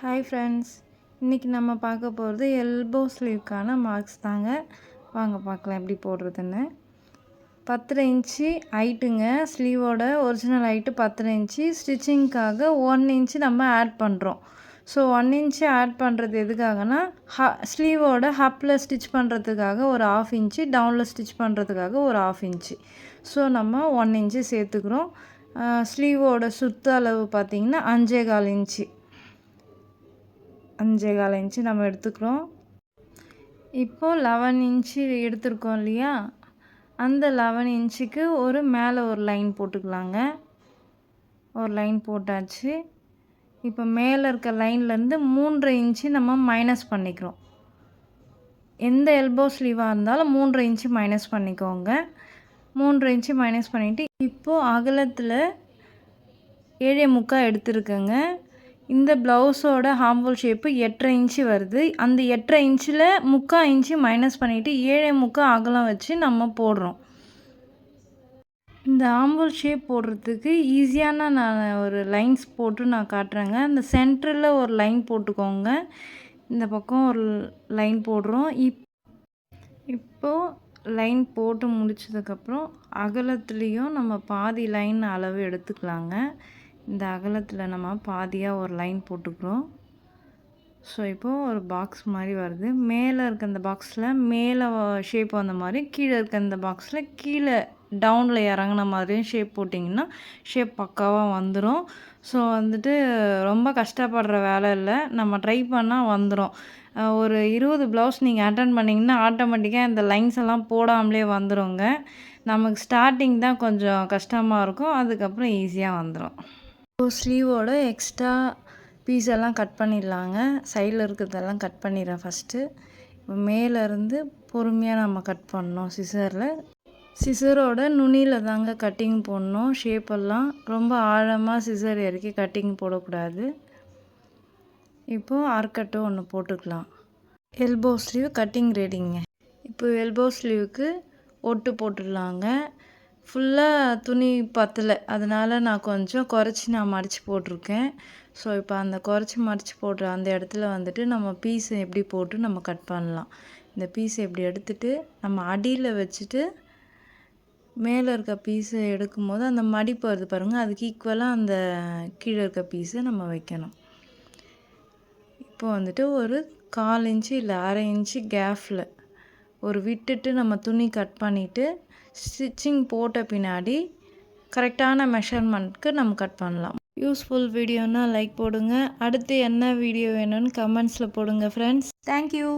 Hi friends, இன்றைக்கி நம்ம பார்க்க போகிறது எல்போ ஸ்லீவ்க்கான மார்க்ஸ் தாங்க. வாங்க பார்க்கலாம் எப்படி போடுறதுன்னு. 10 இன்ச்சு ஹைட்டுங்க. ஸ்லீவோட ஒரிஜினல் ஹைட்டு 10 இன்ச்சு. ஸ்டிச்சிங்க்காக 1 இன்ச்சு நம்ம ஆட் பண்ணுறோம். ஸோ 1 இன்ச்சு ஆட் பண்ணுறது எதுக்காகனா ஸ்லீவோட ஹப்பில் ஸ்டிச் பண்ணுறதுக்காக ஒரு 1/2 இன்ச்சு, டவுனில் ஸ்டிச் பண்ணுறதுக்காக ஒரு 1/2 இன்ச்சு. ஸோ நம்ம 1 இன்ச்சு சேர்த்துக்கிறோம். ஸ்லீவோட சுற்று அளவு பார்த்திங்கன்னா 5.25 இன்ச்சு. 5.25 இன்ச்சு நம்ம எடுத்துக்கிறோம். இப்போது 11 இன்ச்சு எடுத்துருக்கோம் இல்லையா, அந்த 11 இன்ச்சுக்கு மேலே ஒரு லைன் போட்டுக்கலாங்க. ஒரு லைன் போட்டாச்சு. இப்போ மேலே இருக்க லைன்லேருந்து 3.5 இன்ச்சு நம்ம மைனஸ் பண்ணிக்கிறோம். எந்த எல்போ ஸ்லீவாக இருந்தாலும் 3.5 இன்ச்சு மைனஸ் பண்ணிக்கோங்க. 3.5 இன்ச்சு மைனஸ் பண்ணிவிட்டு இப்போது அகலத்தில் 7.25 எடுத்துருக்கேங்க. இந்த ப்ளவுஸோட ஹார்ம்ஹோல் ஷேப்பு 8.5 இன்ச்சு வருது. அந்த 8.5 இன்ச்சில் 3/4 இன்ச்சு மைனஸ் பண்ணிவிட்டு 7.25 அகலம் வச்சு நம்ம போடுறோம். இந்த ஆர்ம்ஹோல் ஷேப் போடுறதுக்கு ஈஸியான நான் ஒரு லைன்ஸ் போட்டு நான் காட்டுறேங்க. இந்த சென்டரில் ஒரு லைன் போட்டுக்கோங்க. இந்த பக்கம் ஒரு லைன் போடுறோம். இப்போது லைன் போட்டு முடிச்சதுக்கப்புறம் அகலத்துலேயும் நம்ம பாதி லைன் அளவு எடுத்துக்கலாங்க. இந்த அகலத்தில் நம்ம பாதியாக ஒரு லைன் போட்டுக்கிறோம். ஸோ இப்போது ஒரு பாக்ஸ் மாதிரி வருது. மேலே இருக்க இந்த பாக்ஸில் மேலே ஷேப் வந்த மாதிரி, கீழே இருக்க இந்த பாக்ஸில் கீழே டவுனில் இறங்கின மாதிரியும் ஷேப் போட்டிங்கன்னா ஷேப் பக்காவாக வந்துடும். ஸோ ரொம்ப கஷ்டப்படுற வேலை இல்லை, நம்ம ட்ரை பண்ணால் வந்துடும். ஒரு 20 ப்ளவுஸ் நீங்கள் அட்டன் பண்ணிங்கன்னா ஆட்டோமேட்டிக்காக இந்த லைன்ஸ் எல்லாம் போடாமலே வந்துடுங்க. நமக்கு ஸ்டார்டிங் தான் கொஞ்சம் கஷ்டமாக இருக்கும், அதுக்கப்புறம் ஈஸியாக வந்துடும். ஸ்லீவோட எக்ஸ்ட்ரா பீஸ் எல்லாம் கட் பண்ணிடலாங்க. சைடில் இருக்கிறதெல்லாம் கட் பண்ணிடுறேன் ஃபஸ்ட்டு. இப்போ மேலேருந்து பொறுமையாக நம்ம கட் பண்ணோம் சிசரோட நுனியில் தாங்க கட்டிங் போடணும். ஷேப்பெல்லாம் ரொம்ப ஆழமாக சிசர் இறக்கி கட்டிங் போடக்கூடாது. இப்போது ஆர்கட்டு ஒன்று போட்டுக்கலாம். எல்போ ஸ்லீவ் கட்டிங் ரெடிங்க. இப்போ எல்போ ஸ்லீவுக்கு ஒட்டு போட்டுடலாங்க. ஃபுல்லாக துணி பத்தலை, அதனால் நான் கொஞ்சம் குறைச்சி நான் மடித்து போட்டிருக்கேன். ஸோ இப்போ அந்த குறைச்சி மடித்து போடுற அந்த இடத்துல நம்ம பீஸை எப்படி போட்டு நம்ம கட் பண்ணலாம். இந்த பீஸை எப்படி எடுத்துகிட்டு நம்ம அடியில் வச்சுட்டு மேலே இருக்க பீஸை எடுக்கும்போது அந்த மடிப்பு வருது பாருங்கள், அதுக்கு ஈக்குவலாக அந்த கீழே இருக்க பீஸை நம்ம வைக்கணும். இப்போ ஒரு 1/4 இன்ச்சு இல்லை 1/2 இன்ச்சு கேஃபில் விட்டுட்டு நம்ம துணி கட் பண்ணிவிட்டு ஸ்டிச்சிங் போட்ட பின்னாடி கரெக்டான மெஷர்மெண்ட்க்கு நம்ம கட் பண்ணலாம். யூஸ்ஃபுல் வீடியோனால் லைக் போடுங்க. அடுத்து என்ன வீடியோ வேணும்னு கமெண்ட்ஸில் போடுங்க ஃப்ரெண்ட்ஸ். தேங்க்யூ.